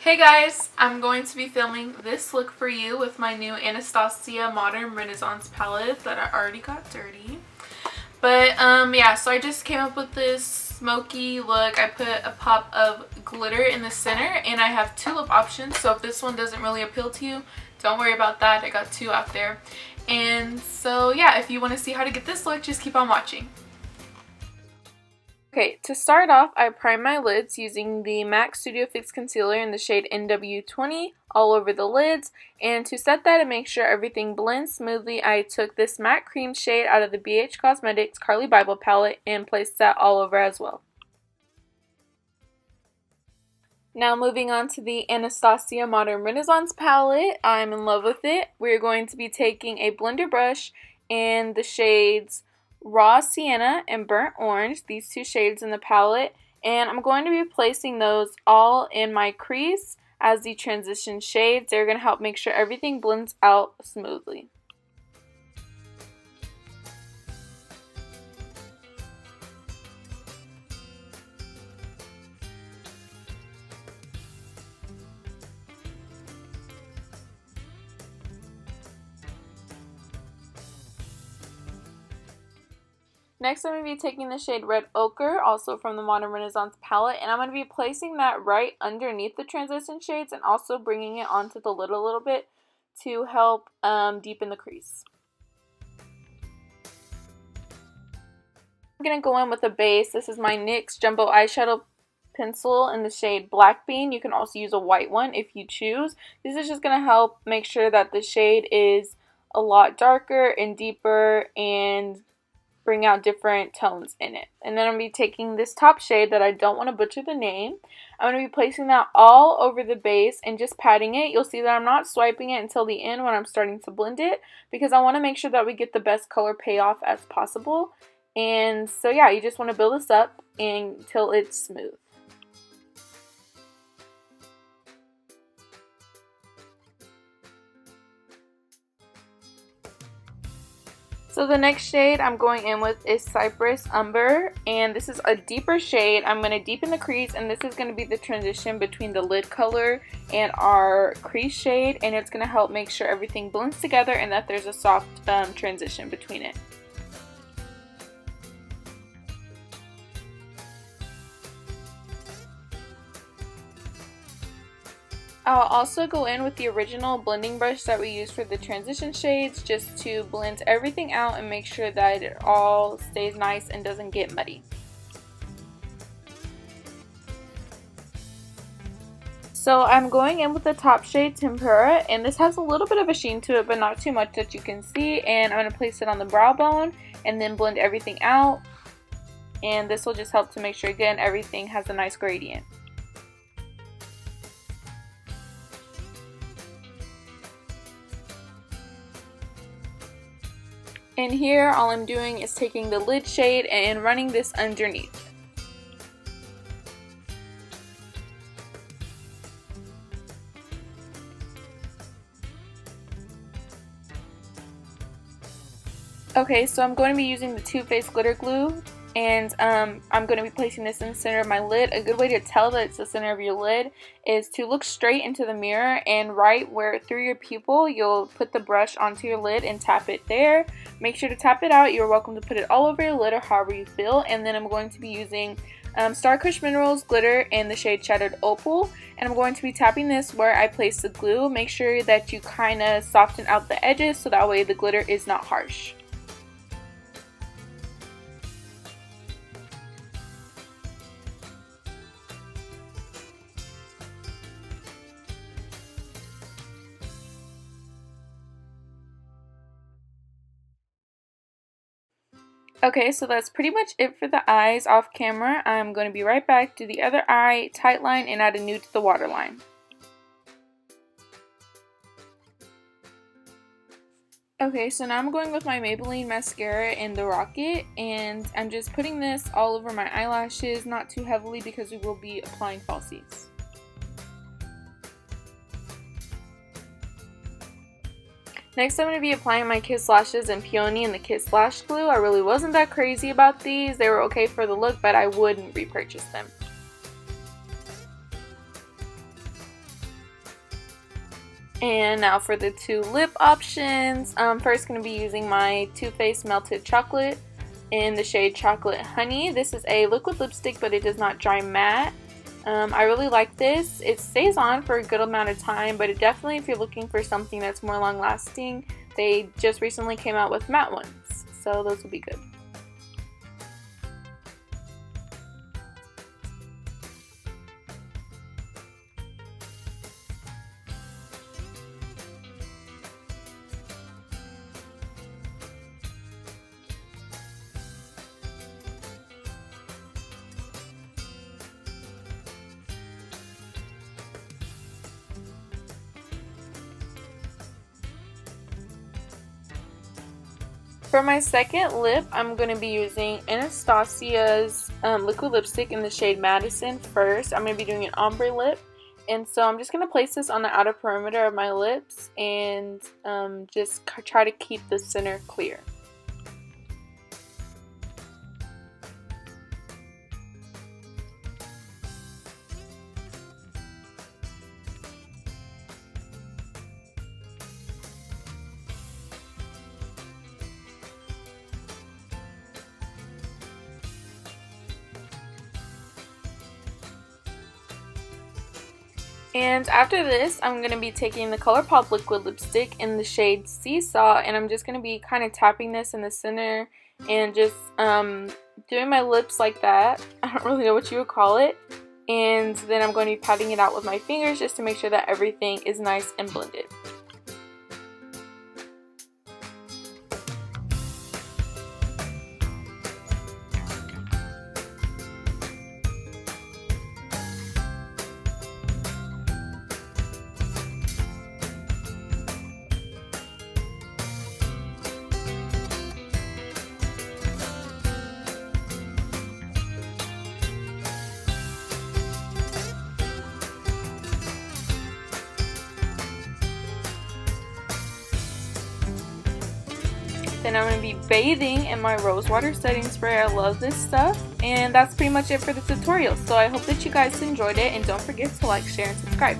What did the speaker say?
Hey guys, I'm going to be filming this look for you with my new Anastasia Modern Renaissance palette that I already got dirty. But yeah, so I just came up with this smoky look. I put a pop of glitter in the center and I have two lip options, so if this one doesn't really appeal to you, don't worry about that. I got two out there. And so yeah, if you want to see how to get this look, just keep on watching. Okay, to start off, I prime my lids using the MAC Studio Fix Concealer in the shade NW20 all over the lids. And to set that and make sure everything blends smoothly, I took this matte cream shade out of the BH Cosmetics Carly Bible palette and placed that all over as well. Now moving on to the Anastasia Modern Renaissance palette, I'm in love with it. We're going to be taking a blender brush and the shades Raw Sienna and Burnt Orange, these two shades in the palette, and I'm going to be placing those all in my crease as the transition shades. They're going to help make sure everything blends out smoothly. Next, I'm going to be taking the shade Red Ochre, also from the Modern Renaissance palette, and I'm going to be placing that right underneath the transition shades and also bringing it onto the lid a little bit to help deepen the crease. I'm going to go in with a base. This is my NYX Jumbo Eyeshadow Pencil in the shade Black Bean. You can also use a white one if you choose. This is just going to help make sure that the shade is a lot darker and deeper and bring out different tones in it. And then I'm going to be taking this top shade that I don't want to butcher the name. I'm going to be placing that all over the base and just patting it. You'll see that I'm not swiping it until the end when I'm starting to blend it because I want to make sure that we get the best color payoff as possible. And so yeah, you just want to build this up until it's smooth. So the next shade I'm going in with is Cypress Umber, and this is a deeper shade. I'm going to deepen the crease, and this is going to be the transition between the lid color and our crease shade, and it's going to help make sure everything blends together and that there's a soft transition between it. I'll also go in with the original blending brush that we used for the transition shades just to blend everything out and make sure that it all stays nice and doesn't get muddy. So I'm going in with the top shade Tempura, and this has a little bit of a sheen to it but not too much that you can see, and I'm going to place it on the brow bone and then blend everything out, and this will just help to make sure again everything has a nice gradient. And here all I'm doing is taking the lid shade and running this underneath. Okay, so I'm going to be using the Too Faced glitter glue, and I'm going to be placing this in the center of my lid. A good way to tell that it's the center of your lid is to look straight into the mirror, and right where through your pupil you'll put the brush onto your lid and tap it there. Make sure to tap it out. You're welcome to put it all over your lid or however you feel. And then I'm going to be using Star Kush Minerals glitter in the shade Shattered Opal, and I'm going to be tapping this where I place the glue. Make sure that you kind of soften out the edges so that way the glitter is not harsh. Okay, so that's pretty much it for the eyes off camera. I'm going to be right back, do the other eye, tight line, and add a nude to the waterline. Okay, so now I'm going with my Maybelline mascara in the Rocket, and I'm just putting this all over my eyelashes, not too heavily because we will be applying falsies. Next, I'm going to be applying my Kiss Lashes in Peony and the Kiss Lash Glue. I really wasn't that crazy about these. They were okay for the look, but I wouldn't repurchase them. And now for the two lip options. First going to be using my Too Faced Melted Chocolate in the shade Chocolate Honey. This is a liquid lipstick, but it does not dry matte. I really like this. It stays on for a good amount of time, but it definitely, if you're looking for something that's more long lasting, they just recently came out with matte ones, so those will be good. For my second lip, I'm going to be using Anastasia's liquid lipstick in the shade Madison first. I'm going to be doing an ombre lip. And so I'm just going to place this on the outer perimeter of my lips and just try to keep the center clear. And after this, I'm going to be taking the ColourPop liquid lipstick in the shade Seesaw, and I'm just going to be kind of tapping this in the center and just doing my lips like that. I don't really know what you would call it. And then I'm going to be patting it out with my fingers just to make sure that everything is nice and blended. Then I'm going to be bathing in my rosewater setting spray. I love this stuff. And that's pretty much it for the tutorial. So I hope that you guys enjoyed it. And don't forget to like, share, and subscribe.